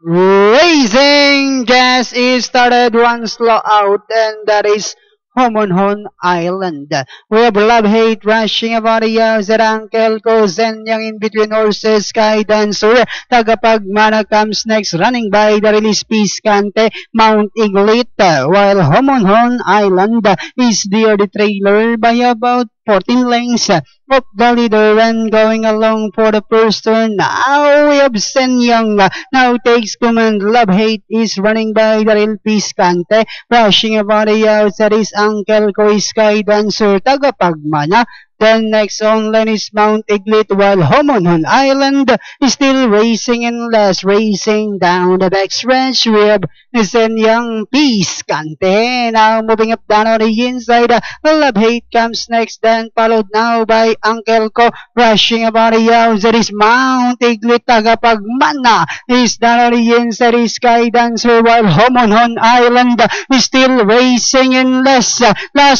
Racing gas is started one slow out, and that is Homonhon Island. We have Love Hate rushing about the years at Uncle Kozen Young in between horses. Sky Dancer Tagapagmana comes next, running by the release Piscante Mount Iglita, while Homonhon Island is the trailer by about 14 lengths of the leader when going along for the first turn. Now we have Sen Young now takes command. Love Hate is running by the real Piscante, rushing about the outside is Uncle Koi Sky Dancer Tagapagmana. Then next on line is Mount Iglit, while Homonhon Island is still racing and last racing down the backstretch. We have Sen Young Piscante now moving up down on the inside. Love Hate comes next, then followed now by Uncle Ko rushing about the outside is Mount Iglit. Tagapagmana is down on the inside is Sky Dancer, while Homonhon Island is still racing in last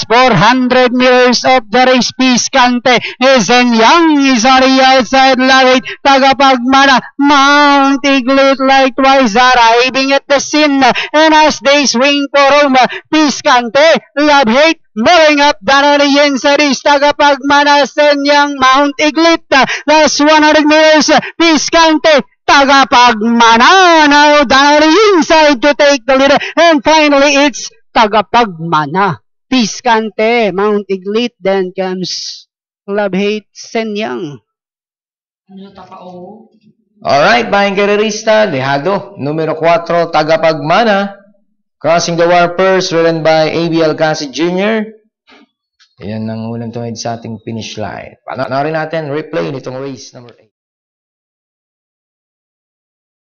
400 meters of the race. Piscante is and Young is on the outside. Love Hate Tagapagmana Mount Iglit likewise arriving at the scene, and as they swing for home, Piscante, Love Hate moving up down on the inside is Tagapagmana, Sen Young, Mount Iglit. Last 100 meters, Piscante, Tagapagmana now down on the inside to take the lead, and finally it's Tagapagmana, Piscante, Mount Iglit, then comes Love Hate, Sen Young. Alright, mga karerista, dehado, numero 4, Tagapagmana, crossing the wire first, ridden by A.B. Alcacid Jr. Yan ang unang tumawid sa ating finish line. Panoorin natin replay nitong race number 8.